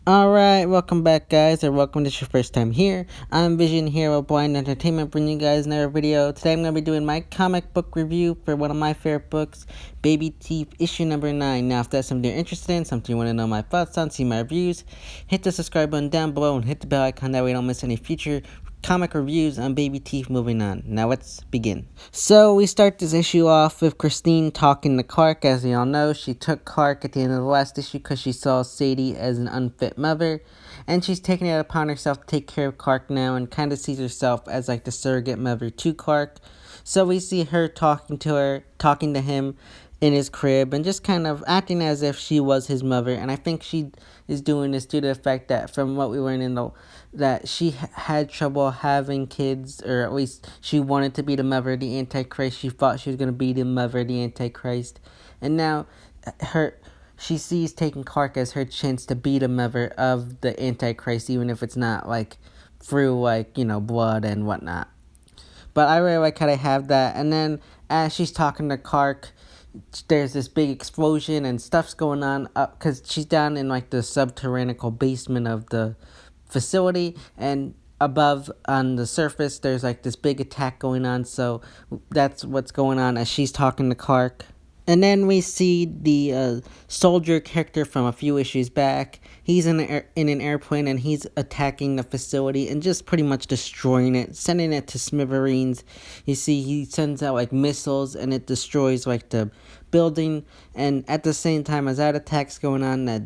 Alright, welcome back guys, or welcome to your first time here. I'm Vision Hero Blind Entertainment, bringing you guys another video. Today I'm going to be doing my comic book review for one of my favorite books, Babyteeth, issue number 9. Now if that's something you're interested in, something you want to know my thoughts on, see my reviews, hit the subscribe button down below and hit the bell icon, that way you don't miss any future comic reviews on Babyteeth. Moving on. Now let's begin. So we start this issue off with Christine talking to Clark. As we all know, she took Clark at the end of the last issue because she saw Sadie as an unfit mother, and she's taking it upon herself to take care of Clark now and kind of sees herself as like the surrogate mother to Clark. So we see her talking to him in his crib and just kind of acting as if she was his mother. And I think she is doing this due to the fact that from what we learned that she had trouble having kids, or at least she wanted to be the mother of the Antichrist. She thought she was going to be the mother of the Antichrist, and now she sees taking Clark as her chance to be the mother of the Antichrist, even if it's not like through blood and whatnot. But I really like how they have that. And then as she's talking to Clark, there's this big explosion and stuff's going on up because she's down in like the subterranean basement of the facility, and above on the surface there's like this big attack going on. So that's what's going on as she's talking to Clark. And then we see the soldier character from a few issues back. He's in an airplane and he's attacking the facility and just pretty much destroying it, sending it to smithereens. You see, he sends out like missiles and it destroys like the building. And at the same time as that attack's going on, that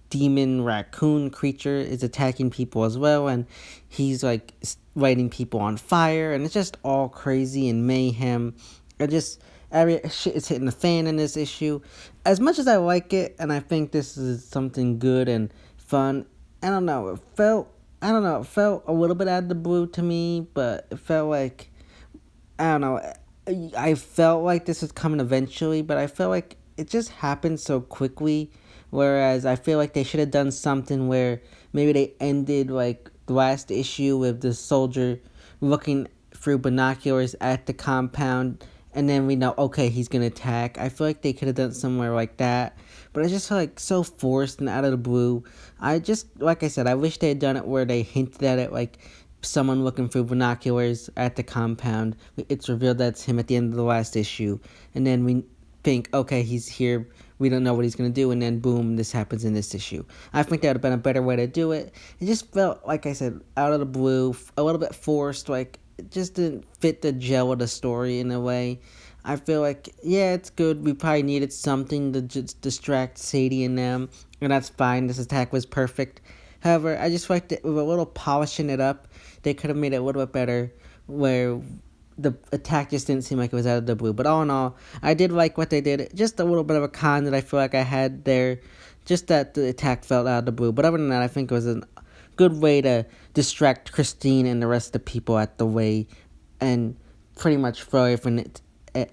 demon raccoon creature is attacking people as well, and he's like lighting people on fire, and it's just all crazy and mayhem. It just every shit is hitting the fan in this issue. As much as I like it, and I think this is something good and fun, I don't know. It felt a little bit out of the blue to me, but it felt like I don't know. I felt like this was coming eventually, but I felt like it just happened so quickly. Whereas I feel like they should have done something where maybe they ended like the last issue with the soldier looking through binoculars at the compound, and then we know, okay, he's gonna attack. I feel like they could have done somewhere like that, but I just felt like so forced and out of the blue. I just, like I said, I wish they had done it where they hinted at it, like someone looking through binoculars at the compound. It's revealed that's him at the end of the last issue, and then we think, okay, he's here. We don't know what he's going to do, and then boom, this happens in this issue. I think that would have been a better way to do it. It just felt, like I said, out of the blue, a little bit forced. Like, it just didn't fit the gel of the story in a way. I feel like, yeah, it's good. We probably needed something to just distract Sadie and them, and that's fine. This attack was perfect. However, I just liked it with a little polishing it up. They could have made it a little bit better, where the attack just didn't seem like it was out of the blue. But all in all, I did like what they did. Just a little bit of a con that I feel like I had there. Just that the attack felt out of the blue. But other than that, I think it was a good way to distract Christine and the rest of the people at the way, and pretty much throw everything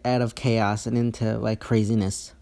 out of chaos and into like craziness.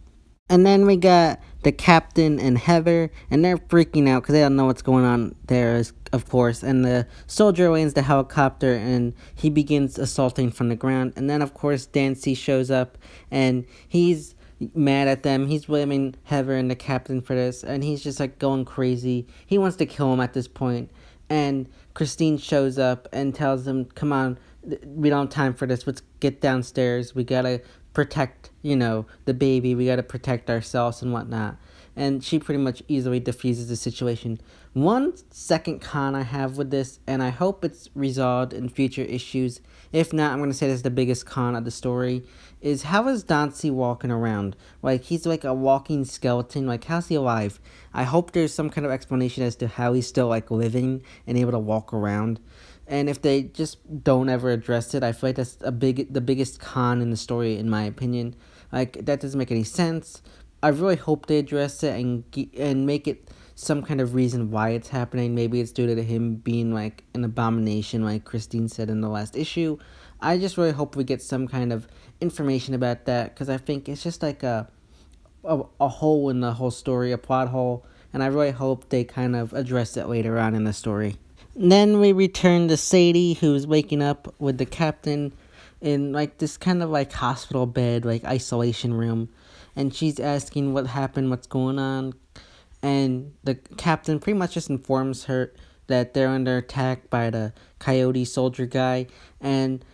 And then we got the captain and Heather, and they're freaking out because they don't know what's going on there, of course. And the soldier lands the helicopter, and he begins assaulting from the ground. And then, of course, Dancy shows up, and he's mad at them. He's blaming Heather and the captain for this, and he's just like going crazy. He wants to kill him at this point. And Christine shows up and tells him, come on, we don't have time for this. Let's get downstairs. We gotta protect, the baby. We gotta protect ourselves and whatnot. And she pretty much easily diffuses the situation. One second con I have with this, and I hope it's resolved in future issues. If not, I'm gonna say this is the biggest con of the story. Is how is Dancy walking around? Like, he's like a walking skeleton. Like, how's he alive? I hope there's some kind of explanation as to how he's still like living and able to walk around. And if they just don't ever address it, I feel like that's the biggest con in the story, in my opinion. Like, that doesn't make any sense. I really hope they address it and make it some kind of reason why it's happening. Maybe it's due to him being like an abomination, like Christine said in the last issue. I just really hope we get some kind of information about that, because I think it's just like a hole in the whole story, a plot hole, and I really hope they kind of address it later on in the story. Then we return to Sadie, who's waking up with the captain in like this kind of like hospital bed, like isolation room, and she's asking what happened, what's going on. and the captain pretty much just informs her that they're under attack by the coyote soldier guy, and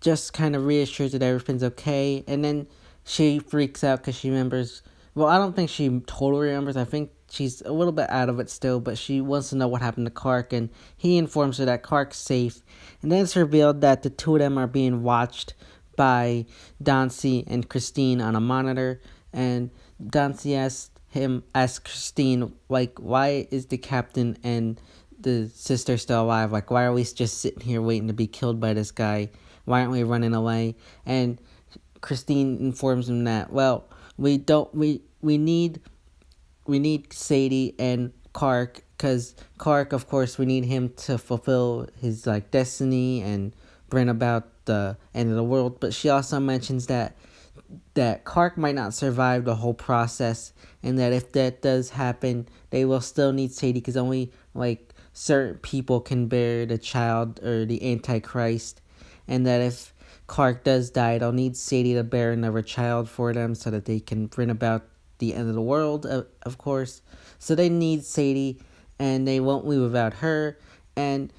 just kind of reassures that everything's okay. And then she freaks out because she remembers. Well, I don't think she totally remembers. I think she's a little bit out of it still, but she wants to know what happened to Clark, and he informs her that Clark's safe. And then it's revealed that the two of them are being watched by Dauncey and Christine on a monitor, and Dauncey asks Christine, like, why is the captain and the sister still alive? Like, why are we just sitting here waiting to be killed by this guy? Why aren't we running away? And Christine informs him that, well, we need Sadie and Clark, because Clark, of course, we need him to fulfill his like destiny and bring about the end of the world. But she also mentions that Clark might not survive the whole process, and that if that does happen, they will still need Sadie, because only like certain people can bear the child or the Antichrist, and that if Clark does die, they'll need Sadie to bear another child for them so that they can bring about the end of the world, of course. So they need Sadie, and they won't leave without her. And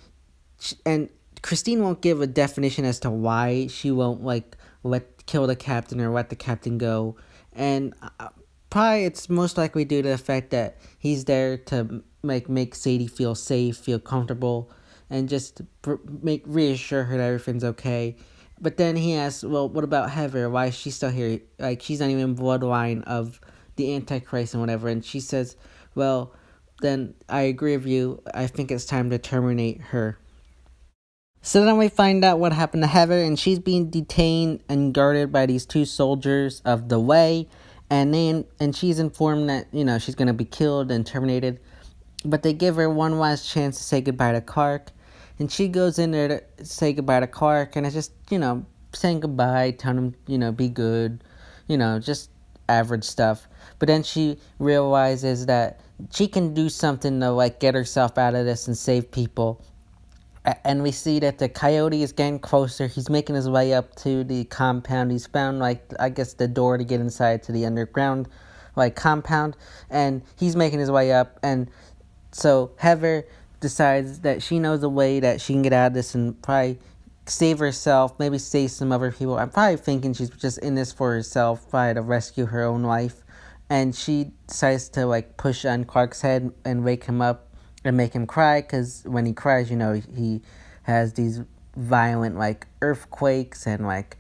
Christine won't give a definition as to why she won't like kill the captain or let the captain go. And probably it's most likely due to the fact that he's there to make Sadie feel safe, feel comfortable, and just reassure her that everything's okay. But then he asks, well, what about Heather? Why is she still here? Like, she's not even bloodline of the Antichrist and whatever. And she says, well, then I agree with you. I think it's time to terminate her. So then we find out what happened to Heather, and she's being detained and guarded by these two soldiers of the Way, and she's informed that she's gonna be killed and terminated, but they give her one last chance to say goodbye to Clark, and she goes in there to say goodbye to Clark, and it's just saying goodbye, telling him be good, just average stuff. But then she realizes that she can do something to like get herself out of this and save people. And we see that the coyote is getting closer. He's making his way up to the compound. He's found, like, I guess the door to get inside to the underground, like, compound. And he's making his way up. And so Heather decides that she knows a way that she can get out of this and probably save herself, maybe save some other people. I'm probably thinking she's just in this for herself, probably to rescue her own life. And she decides to, like, push on Clark's head and wake him up and make him cry, because when he cries, he has these violent like earthquakes and like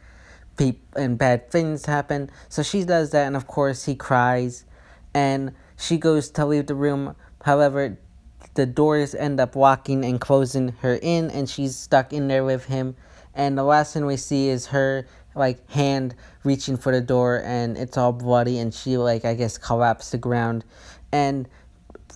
and bad things happen. So she does that, and of course he cries, and she goes to leave the room. However, the doors end up locking and closing her in, and she's stuck in there with him. And the last thing we see is her like hand reaching for the door, and it's all bloody, and she like I guess collapsed to the ground. And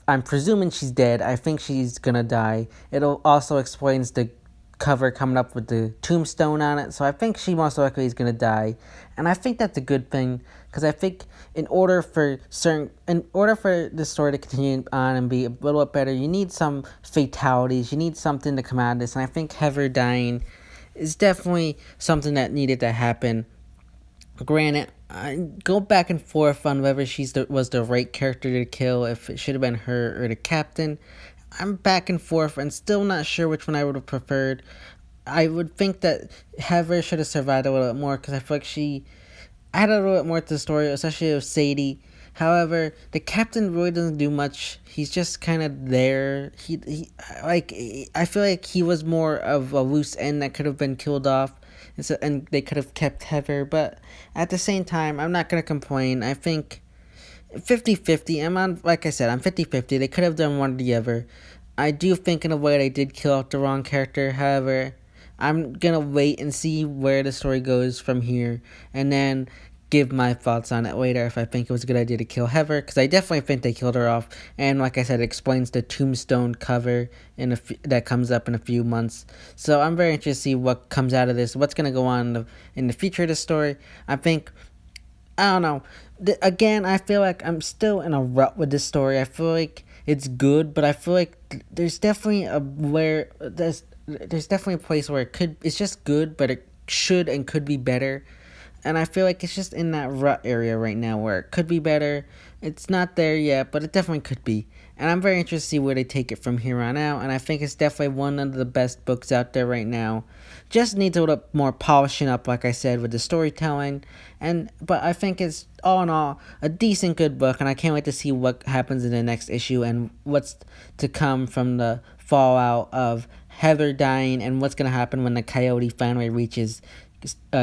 I'm presuming she's dead. I think she's gonna die. It also explains the cover coming up with the tombstone on it, so I think she most likely is gonna die, and I think that's a good thing, because I think in order for the story to continue on and be a little bit better, you need some fatalities, you need something to come out of this, and I think Heather dying is definitely something that needed to happen. Granted, I go back and forth on whether was the right character to kill, if it should have been her or the captain. I'm back and forth and still not sure which one I would have preferred. I would think that Heather should have survived a little bit more, because I feel like she added a little bit more to the story, especially with Sadie. However, the captain really doesn't do much. He's just kind of there. I feel like he was more of a loose end that could have been killed off, and they could have kept Heather. But at the same time, I'm not gonna complain. I think 50-50. Like I said, I'm 50-50. They could have done one or the other. I do think in a way they did kill off the wrong character. However, I'm gonna wait and see where the story goes from here, and then give my thoughts on it later if I think it was a good idea to kill Heather, because I definitely think they killed her off. And like I said, it explains the tombstone cover that comes up in a few months. So I'm very interested to see what comes out of this, what's gonna go on in the future of the story. I don't know. Again, I feel like I'm still in a rut with this story. I feel like it's good, but I feel like there's definitely there's definitely a place where it's just good, but it should and could be better. and I feel like it's just in that rut area right now where it could be better. It's not there yet, but it definitely could be. And I'm very interested to see where they take it from here on out. And I think it's definitely one of the best books out there right now. Just needs a little more polishing up, like I said, with the storytelling. But I think it's all in all a decent, good book, and I can't wait to see what happens in the next issue and what's to come from the fallout of Heather dying and what's gonna happen when the coyote finally reaches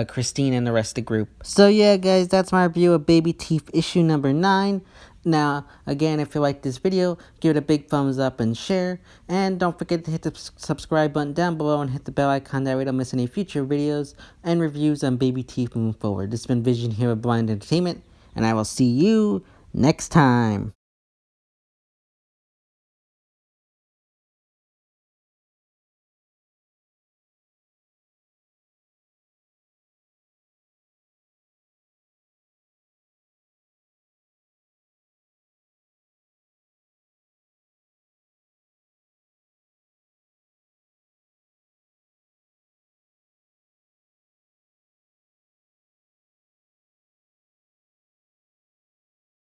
Christine and the rest of the group. So yeah, guys, that's my review of Babyteeth issue number 9. Now, again, if you like this video, give it a big thumbs up and share. And don't forget to hit the subscribe button down below and hit the bell icon that way you don't miss any future videos and reviews on Babyteeth moving forward. This has been Vision here with Blind Entertainment, and I will see you next time.